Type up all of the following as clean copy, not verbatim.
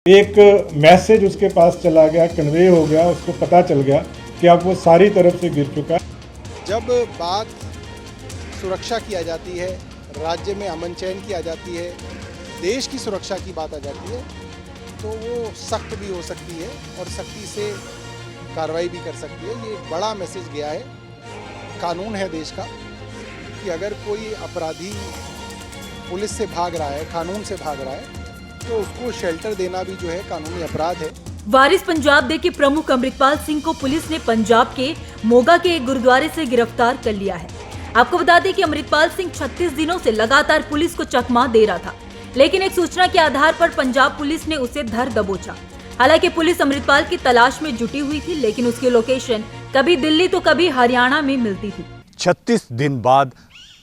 एक मैसेज उसके पास चला गया, कन्वे हो गया, उसको पता चल गया कि अब वो सारी तरफ से गिर चुका है। जब बात सुरक्षा की आ जाती है, राज्य में अमन चैन की आ जाती है, देश की सुरक्षा की बात आ जाती है, तो वो सख्त भी हो सकती है और सख्ती से कार्रवाई भी कर सकती है। ये एक बड़ा मैसेज गया है। कानून है देश का कि अगर कोई अपराधी पुलिस से भाग रहा है, कानून से भाग रहा है, तो उसको शेल्टर देना भी जो है कानूनी अपराध है। वारिस पंजाब डे के प्रमुख अमृतपाल सिंह को पुलिस ने पंजाब के मोगा के एक गुरुद्वारे से गिरफ्तार कर लिया है। आपको बता दें कि अमृतपाल सिंह 36 दिनों से लगातार पुलिस को चकमा दे रहा था, लेकिन एक सूचना के आधार पर पंजाब पुलिस ने उसे धर दबोचा। हालांकि पुलिस अमृतपाल की तलाश में जुटी हुई थी, लेकिन उसकी लोकेशन कभी दिल्ली तो कभी हरियाणा में मिलती थी। 36 दिन बाद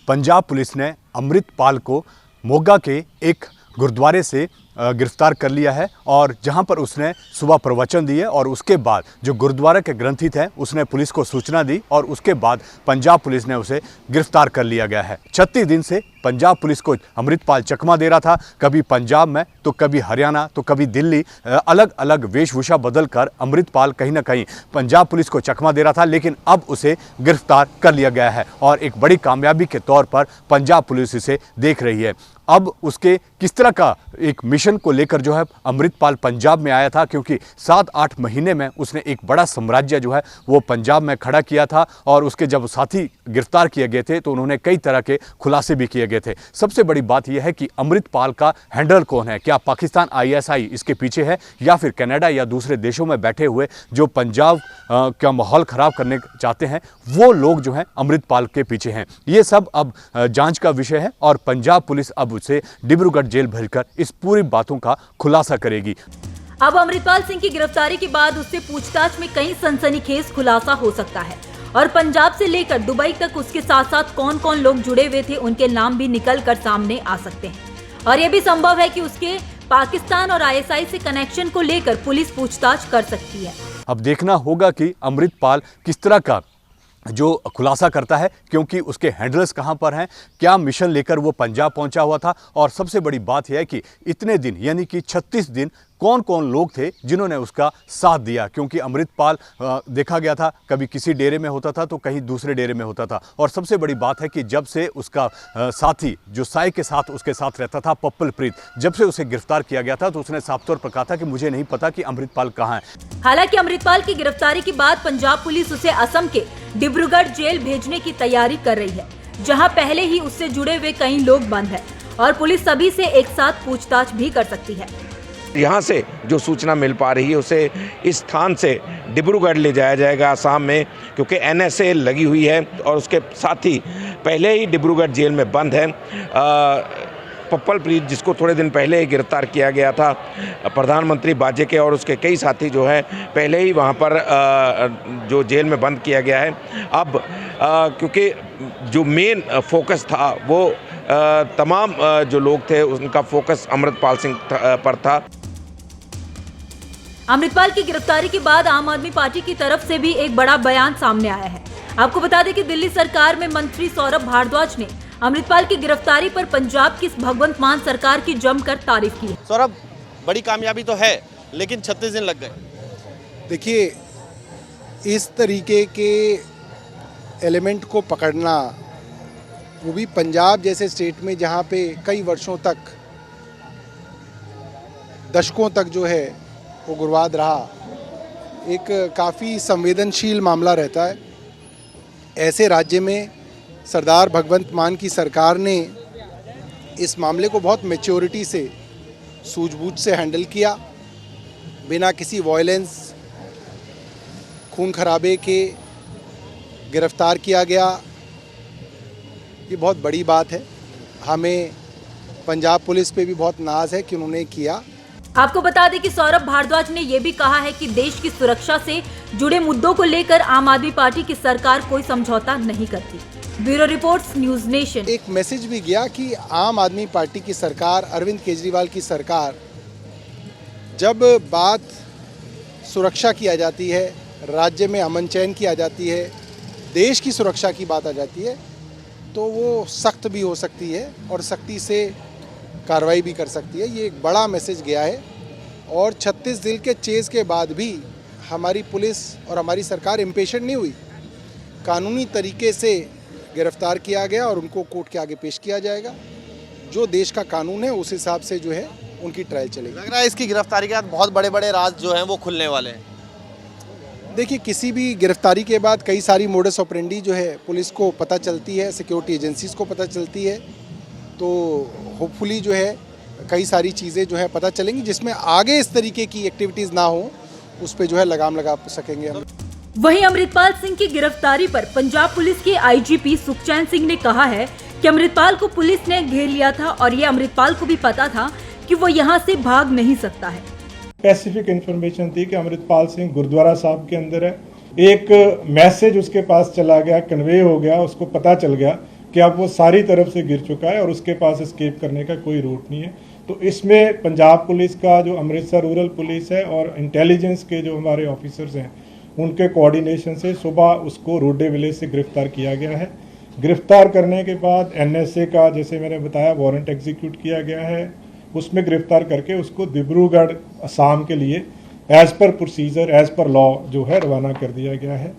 पंजाब पुलिस ने अमृतपाल को मोगा के एक गुरुद्वारे से गिरफ्तार कर लिया है और जहां पर उसने सुबह प्रवचन दिए और उसके बाद जो गुरुद्वारा के ग्रंथी थे उसने पुलिस को सूचना दी और उसके बाद पंजाब पुलिस ने उसे गिरफ्तार कर लिया गया है। 36 दिन से पंजाब पुलिस को अमृतपाल चकमा दे रहा था, कभी पंजाब में तो कभी हरियाणा तो कभी दिल्ली, अलग अलग वेशभूषा बदलकर अमृतपाल कहीं ना कहीं पंजाब पुलिस को चकमा दे रहा था, लेकिन अब उसे गिरफ्तार कर लिया गया है और एक बड़ी कामयाबी के तौर पर पंजाब पुलिस इसे देख रही है। अब उसके किस तरह का एक मिशन को लेकर जो है अमृतपाल पंजाब में आया था, क्योंकि 7-8 महीने में उसने एक बड़ा साम्राज्य जो है वो पंजाब में खड़ा किया था और उसके जब साथी गिरफ्तार किए गए थे तो उन्होंने कई तरह के खुलासे भी किए गए थे। सबसे बड़ी बात यह है कि अमृतपाल का हैंडलर कौन है, क्या पाकिस्तान ISI इसके पीछे है या फिर कनाडा या दूसरे देशों में बैठे हुए जो पंजाब का माहौल खराब करने चाहते हैं वो लोग जो हैं अमृतपाल के पीछे हैं। ये सब अब जांच का विषय है और पंजाब पुलिस अब उसे डिब्रूगढ़ जेल भेजकर इस पूरी बातों का खुलासा करेगी। अब अमृतपाल सिंह की गिरफ्तारी के बाद उससे पूछताछ में कई सनसनीखेज खुलासा हो सकता है और पंजाब से लेकर दुबई तक उसके साथ साथ कौन कौन लोग जुड़े हुए थे उनके नाम भी निकल कर सामने आ सकते हैं और यह भी संभव है कि उसके पाकिस्तान और ISI से कनेक्शन को लेकर पुलिस पूछताछ कर सकती है। अब देखना होगा कि अमृतपाल किस तरह का जो खुलासा करता है, क्योंकि उसके हैंडलर्स कहां पर हैं, क्या मिशन लेकर वो पंजाब पहुंचा हुआ था और सबसे बड़ी बात यह है कि इतने दिन यानी कि 36 दिन कौन कौन लोग थे जिन्होंने उसका साथ दिया, क्योंकि अमृतपाल देखा गया था कभी किसी डेरे में होता था तो कहीं दूसरे डेरे में होता था। और सबसे बड़ी बात है कि जब से उसका साथी जो साई के साथ उसके साथ रहता था पप्पल प्रीत, जब से उसे गिरफ्तार किया गया था तो उसने साफ तौर पर कहा था कि मुझे नहीं पता कि अमृतपाल कहाँ है। हालांकि अमृतपाल की गिरफ्तारी के बाद पंजाब पुलिस उसे असम के डिब्रूगढ़ जेल भेजने की तैयारी कर रही है, जहां पहले ही उससे जुड़े हुए कई लोग बंद हैं और पुलिस सभी से एक साथ पूछताछ भी कर सकती है। यहाँ से जो सूचना मिल पा रही है उसे इस स्थान से डिब्रूगढ़ ले जाया जाएगा आसाम में, क्योंकि NSA लगी हुई है और उसके साथी पहले ही डिब्रूगढ़ जेल में बंद हैं। पप्पल प्रीत जिसको थोड़े दिन पहले ही गिरफ्तार किया गया था, प्रधानमंत्री बाजे के और उसके कई साथी जो हैं पहले ही वहाँ पर जो जेल में बंद किया गया है। अब क्योंकि जो मेन फोकस था वो तमाम जो लोग थे उनका फोकस अमृतपाल सिंह पर था। अमृतपाल की गिरफ्तारी के बाद आम आदमी पार्टी की तरफ से भी एक बड़ा बयान सामने आया है। आपको बता दें कि दिल्ली सरकार में मंत्री सौरभ भारद्वाज ने अमृतपाल की गिरफ्तारी पर पंजाब की भगवंत मान सरकार की जमकर तारीफ की है। सौरभ, बड़ी कामयाबी तो है लेकिन 36 दिन लग गए। देखिए, इस तरीके के एलिमेंट को पकड़ना, वो भी पंजाब जैसे स्टेट में जहाँ पे कई वर्षों तक, दशकों तक जो है वो गुरवाद रहा, एक काफ़ी संवेदनशील मामला रहता है। ऐसे राज्य में सरदार भगवंत मान की सरकार ने इस मामले को बहुत मैच्योरिटी से, सूझबूझ से हैंडल किया, बिना किसी वॉयलेंस, खून खराबे के गिरफ्तार किया गया। ये बहुत बड़ी बात है। हमें पंजाब पुलिस पे भी बहुत नाज है कि उन्होंने किया। आपको बता दें कि सौरभ भारद्वाज ने यह भी कहा है कि देश की सुरक्षा से जुड़े मुद्दों को लेकर आम आदमी पार्टी की सरकार कोई समझौता नहीं करती। Bureau reports, news nation. एक मैसेज भी गया कि आम आदमी पार्टी की सरकार, अरविंद केजरीवाल की सरकार, जब बात सुरक्षा की आ जाती है, राज्य में अमन चैन की आ जाती है, देश की सुरक्षा की बात आ जाती है, तो वो सख्त भी हो सकती है और सख्ती से कार्रवाई भी कर सकती है। ये एक बड़ा मैसेज गया है। और 36 दिन के चेज़ के बाद भी हमारी पुलिस और हमारी सरकार इम्पेशेंट नहीं हुई। कानूनी तरीके से गिरफ्तार किया गया और उनको कोर्ट के आगे पेश किया जाएगा। जो देश का कानून है उस हिसाब से जो है उनकी ट्रायल चलेगी। लग रहा है इसकी गिरफ्तारी के बाद बहुत बड़े बड़े राज जो हैं वो खुलने वाले हैं। देखिए, किसी भी गिरफ्तारी के बाद कई सारी मोडस ऑपरेंडी जो है पुलिस को पता चलती है, सिक्योरिटी एजेंसीज़ को पता चलती है, तो होपफुली जो है कई सारी चीज़ें जो है पता चलेंगी जिसमें आगे इस तरीके की एक्टिविटीज़ ना हो, उस पर जो है लगाम लगा सकेंगे हम। वहीं अमृतपाल सिंह की गिरफ्तारी पर पंजाब पुलिस के आईजीपी सुखचैन सिंह ने कहा है कि अमृतपाल को पुलिस ने घेर लिया था और ये अमृतपाल को भी पता था कि वो यहाँ से भाग नहीं सकता है। स्पेसिफिक इन्फॉर्मेशन थी कि अमृतपाल सिंह गुरुद्वारा साहब के अंदर है। एक मैसेज उसके पास चला गया, कन्वे हो गया, उसको पता चल गया कि अब वो सारी तरफ से गिर चुका है और उसके पास एस्केप करने का कोई रूट नहीं है। तो इसमें पंजाब पुलिस का जो अमृतसर रूरल पुलिस है और इंटेलिजेंस के जो हमारे ऑफिसर्स हैं उनके कोऑर्डिनेशन से सुबह उसको रोडे विलेज से गिरफ्तार किया गया है। गिरफ्तार करने के बाद एनएसए का, जैसे मैंने बताया, वारंट एग्जीक्यूट किया गया है। उसमें गिरफ्तार करके उसको डिब्रूगढ़ असम के लिए as per procedure, as per law जो है रवाना कर दिया गया है।